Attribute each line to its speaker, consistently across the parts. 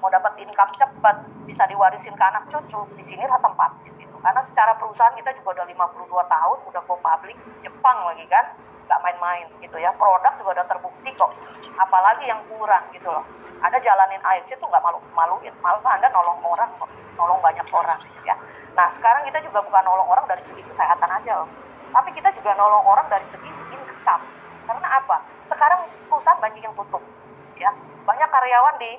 Speaker 1: mau dapat income cepat, bisa diwarisin ke anak cucu, di sinilah tempatnya gitu. Karena secara perusahaan kita juga udah 52 tahun, udah go public, Jepang lagi kan, nggak main-main gitu ya. Produk juga udah terbukti kok, apalagi yang kurang gitu loh. Anda jalanin AFC tuh nggak malu-maluin, malah Anda nolong orang kok, nolong banyak orang gitu ya. Nah sekarang kita juga bukan nolong orang dari segi kesehatan aja loh, tapi kita juga nolong orang dari segi income. Karena apa? Sekarang perusahaan banyak yang tutup ya, banyak karyawan di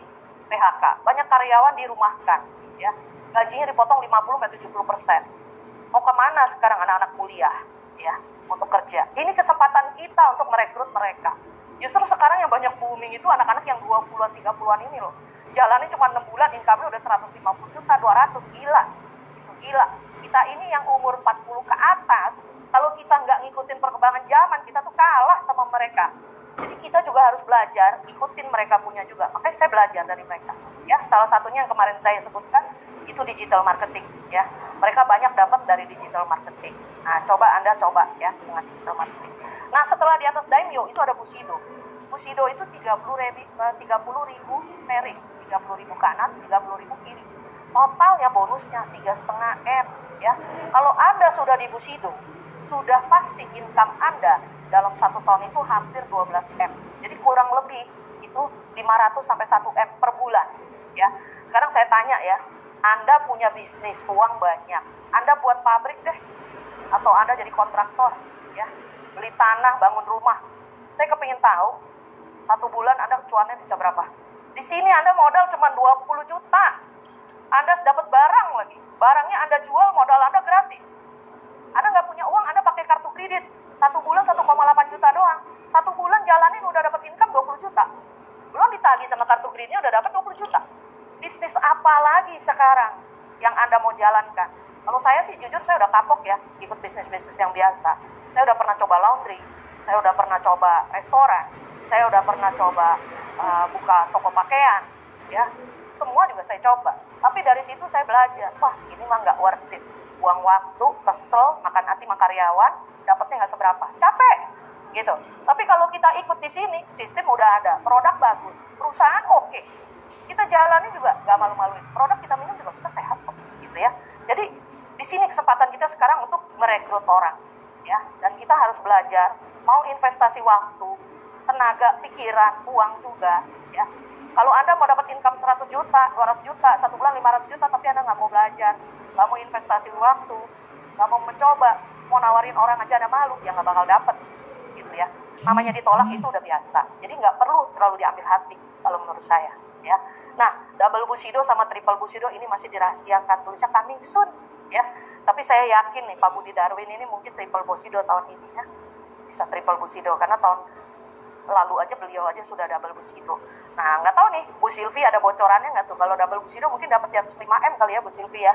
Speaker 1: PHK, banyak karyawan dirumahkan ya, gajinya dipotong 50-70%. Mau kemana sekarang anak-anak kuliah ya untuk kerja? Ini kesempatan kita untuk merekrut mereka. Justru sekarang yang banyak booming itu anak-anak yang 20-an, 30-an ini loh. Jalannya cuma 6 bulan, income-nya udah 150 juta, 200, gila. Itu gila. Kita ini yang umur 40 ke atas, kalau kita nggak ngikutin perkembangan zaman, kita tuh kalah sama mereka. Jadi kita juga harus belajar, ikutin mereka punya juga. Makanya saya belajar dari mereka. Ya, salah satunya yang kemarin saya sebutkan, itu digital marketing. Ya, mereka banyak dapat dari digital marketing. Nah, coba Anda coba ya dengan digital marketing. Nah, setelah di atas Daimyo itu ada Bushido. Bushido itu 30.000 pairing, 30.000 kanan, 30.000 kiri. Totalnya bonusnya 3,5 M ya. Kalau Anda sudah di Bushido, sudah pasti income Anda dalam 1 tahun itu hampir 12 M. Jadi kurang lebih itu 500 sampai 1 M per bulan ya. Sekarang saya tanya ya, Anda punya bisnis, uang banyak, Anda buat pabrik deh, atau Anda jadi kontraktor ya, beli tanah, bangun rumah. Saya kepingin tahu 1 bulan Anda cuannya bisa berapa. Di sini Anda modal cuma 20 juta, Anda dapat barang lagi, barangnya Anda jual, modal Anda gratis. Anda nggak punya uang, Anda pakai kartu kredit, 1 bulan 1,8 juta doang. 1 bulan jalanin udah dapat income 20 juta. Belum ditagih sama kartu kreditnya udah dapat 20 juta. Bisnis apa lagi sekarang yang Anda mau jalankan? Kalau saya sih jujur saya udah kapok ya ikut bisnis-bisnis yang biasa. Saya udah pernah coba laundry, saya udah pernah coba restoran, saya udah pernah coba buka toko pakaian, ya. Semua juga saya coba. Tapi dari situ saya belajar, wah ini mah nggak worth it. Buang waktu, kesel, makan hati sama karyawan, dapatnya nggak seberapa, capek, gitu. Tapi kalau kita ikut di sini, sistem udah ada, produk bagus, perusahaan oke. Kita jalani juga nggak malu-maluin. Produk kita minum juga kita sehat kok, gitu ya. Jadi di sini kesempatan kita sekarang untuk merekrut orang, ya. Dan kita harus belajar, mau investasi waktu, tenaga, pikiran, uang juga, ya. Kalau Anda mau dapat income 100 juta, 200 juta, 1 bulan 500 juta, tapi Anda nggak mau belajar, nggak mau investasi waktu, nggak mau mencoba, mau nawarin orang aja Anda malu, ya nggak bakal dapat, gitu ya. Namanya ditolak itu udah biasa. Jadi nggak perlu terlalu diambil hati, kalau menurut saya, ya. Nah, double Bushido sama triple Bushido ini masih dirahasiakan, tulisnya coming soon, ya. Tapi saya yakin nih, Pak Budi Darwin ini mungkin triple Bushido tahun ini, ya. Bisa triple Bushido, karena tahun lalu aja beliau aja sudah double Bushido. Nah, nggak tahu nih, Bu Silvi ada bocorannya nggak tuh? Kalau double Bushido mungkin dapat di atas 5 M kali ya, Bu Silvi ya.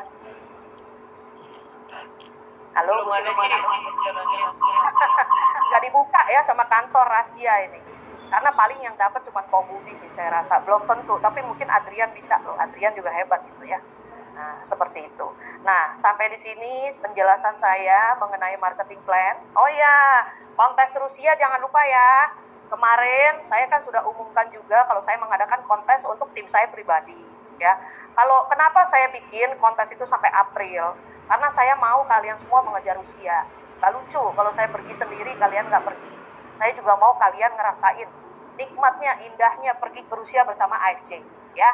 Speaker 1: Halo, Bu Silvi. Nggak dibuka ya sama kantor rahasia ini. Karena paling yang dapat cuma Pak Budi nih, saya rasa. Belum tentu, tapi mungkin Adrian bisa loh. Adrian juga hebat gitu ya. Nah, seperti itu. Nah, sampai di sini penjelasan saya mengenai marketing plan. Oh ya, kontes Rusia jangan lupa ya. Kemarin saya kan sudah umumkan juga kalau saya mengadakan kontes untuk tim saya pribadi, ya. Kalau kenapa saya bikin kontes itu sampai April? Karena saya mau kalian semua mengejar Rusia. Gak lucu kalau saya pergi sendiri, kalian gak pergi. Saya juga mau kalian ngerasain nikmatnya, indahnya pergi ke Rusia bersama AFC, ya.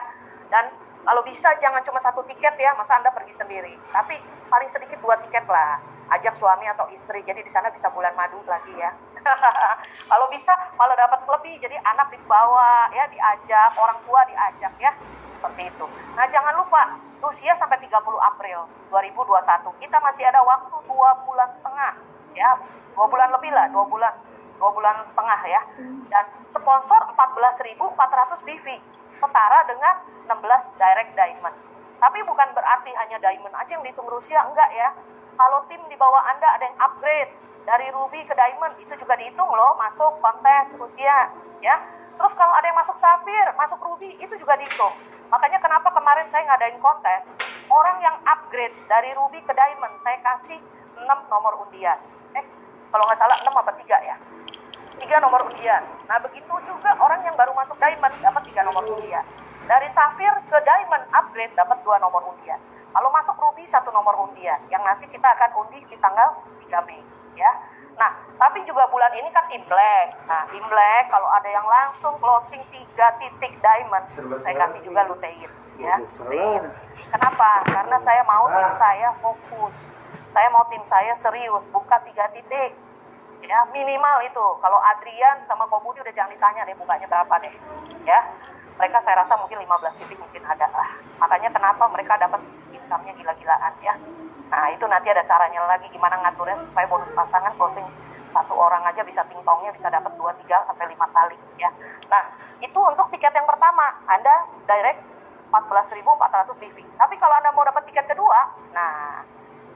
Speaker 1: Dan kalau bisa jangan cuma 1 tiket ya, masa Anda pergi sendiri. Tapi paling sedikit 2 tiket lah. Ajak suami atau istri, jadi di sana bisa bulan madu lagi ya. Kalau bisa kalau dapat lebih, jadi anak dibawa ya, diajak, orang tua diajak ya, seperti itu. Nah jangan lupa Rusia sampai 30 April 2021 kita masih ada waktu 2 bulan setengah ya, 2 bulan lebih lah, 2 bulan setengah ya. Dan sponsor 14.400 BV setara dengan 16 direct diamond. Tapi bukan berarti hanya diamond aja yang dihitung Rusia, enggak ya. Kalau tim di bawah Anda ada yang upgrade dari Ruby ke Diamond, itu juga dihitung loh, masuk kontes Rusia, ya. Terus kalau ada yang masuk Safir, masuk Ruby, itu juga dihitung. Makanya kenapa kemarin saya ngadain kontes, orang yang upgrade dari Ruby ke Diamond, saya kasih 6 nomor undian. Kalau nggak salah 6 apa 3 ya? 3 nomor undian. Nah, begitu juga orang yang baru masuk diamond dapat 3 nomor undian. Dari safir ke diamond upgrade dapat 2 nomor undian. Kalau masuk ruby 1 nomor undian yang nanti kita akan undi di tanggal 3 Mei ya. Nah, tapi juga bulan ini kan Imlek. Nah, Imlek kalau ada yang langsung closing 3 titik diamond, saya kasih juga lutein ya. Lutein. Kenapa? Karena saya mau tim saya fokus. Saya mau tim saya serius, buka 3 titik. Ya, minimal itu. Kalau Adrian sama Komudi udah jangan ditanya deh bukanya berapa deh. Ya. Mereka saya rasa mungkin 15 titik mungkin ada lah. Makanya kenapa mereka dapat income-nya gila-gilaan ya. Nah, itu nanti ada caranya lagi gimana ngaturnya supaya bonus pasangan closing 1 orang aja bisa tingtongnya bisa dapat 2, 3 sampai 5 kali ya. Nah, itu untuk tiket yang pertama. Anda direct 14.400 BV. Tapi kalau Anda mau dapat tiket kedua, nah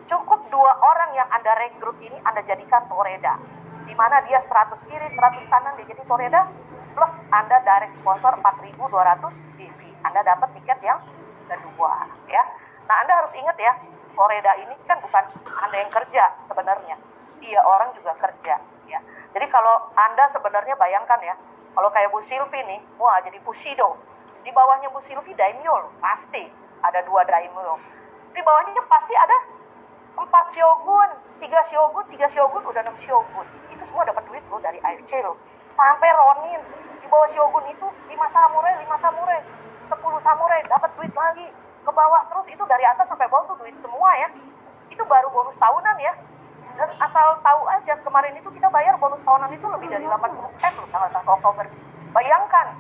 Speaker 1: cukup 2 orang yang Anda rekrut ini Anda jadikan toreda. Di mana dia 100 kiri, 100 kanan dia jadi toreda. Plus Anda direct sponsor 4.200 BV. Anda dapat tiket yang kedua ya. Nah, Anda harus ingat ya, toreda ini kan bukan Anda yang kerja sebenarnya. Dia orang juga kerja ya. Jadi kalau Anda sebenarnya bayangkan ya, kalau kayak Bu Silvi nih, wah jadi Bushido. Di bawahnya Bu Silvi daimyo loh, pasti ada 2 daimyo. Di bawahnya pasti ada 4 shogun, 3 shogun, 3 shogun, udah 6 shogun. Itu semua dapat duit loh dari AFC loh. Sampai Ronin, di bawah shogun itu 5 samurai, 10 samurai, dapat duit lagi. Ke bawah terus, itu dari atas sampai bawah tuh duit semua ya. Itu baru bonus tahunan ya. Dan asal tahu aja, kemarin itu kita bayar bonus tahunan itu lebih dari 80M loh, tanggal 1 Oktober. Bayangkan,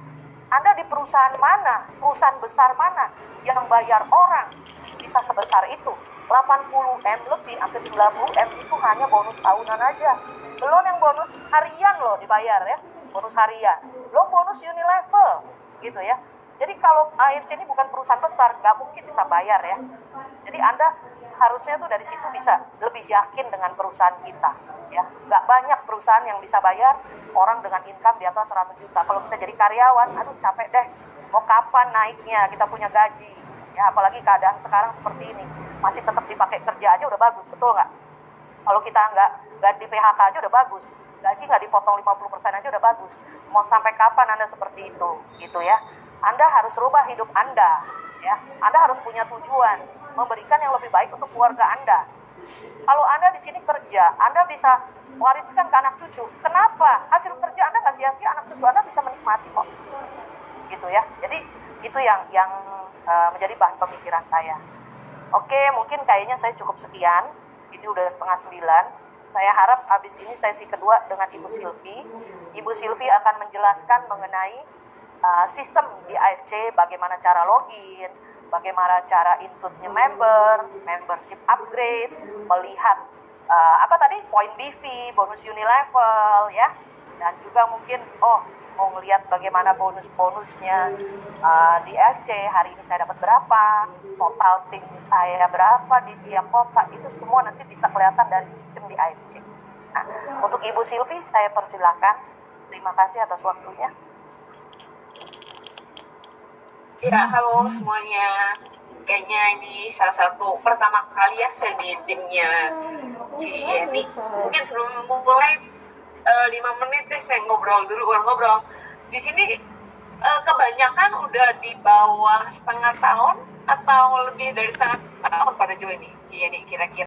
Speaker 1: Anda di perusahaan mana, perusahaan besar mana yang bayar orang bisa sebesar itu. 80M lebih, hampir 90M itu hanya bonus tahunan aja. Belum yang bonus harian loh dibayar ya, bonus harian. Belum bonus unilevel gitu ya. Jadi kalau AFC ini bukan perusahaan besar, nggak mungkin bisa bayar ya. Jadi Anda harusnya tuh dari situ bisa lebih yakin dengan perusahaan kita ya. Nggak banyak perusahaan yang bisa bayar orang dengan income di atas 100 juta. Kalau kita jadi karyawan, aduh capek deh. Mau kapan naiknya, kita punya gaji. Ya, apalagi keadaan sekarang seperti ini. Masih tetap dipakai kerja aja udah bagus, betul nggak? Kalau kita nggak di PHK aja udah bagus. Gaji nggak dipotong 50% aja udah bagus. Mau sampai kapan Anda seperti itu? Gitu ya. Anda harus rubah hidup Anda. Ya. Anda harus punya tujuan. Memberikan yang lebih baik untuk keluarga Anda. Kalau Anda di sini kerja, Anda bisa wariskan ke anak cucu. Kenapa? Hasil kerja Anda nggak sia-sia, anak cucu Anda bisa menikmati kok. Gitu ya. Jadi itu yang menjadi bahan pemikiran saya. Oke, mungkin kayaknya saya cukup sekian. Ini udah 8:30. Saya harap habis ini sesi kedua dengan Ibu Silvi. Ibu Silvi akan menjelaskan mengenai sistem di AFC, bagaimana cara login, bagaimana cara include-nya membership upgrade, melihat poin BV, bonus unilevel ya, dan juga mungkin mau ngelihat bagaimana bonus-bonusnya di AFC, hari ini saya dapat berapa, total tim saya berapa di tiap kota, itu semua nanti bisa kelihatan dari sistem di AFC. Nah, untuk Ibu Silvi saya persilakan. Terima kasih atas waktunya.
Speaker 2: Ya, halo semuanya. Kayaknya ini salah satu pertama kali ya saya di timnya Cieni. Mungkin sebelum mulai 5 menit deh saya ngobrol. Di sini kebanyakan udah di bawah setengah tahun atau lebih dari setengah tahun pada join nih Cieni kira-kira.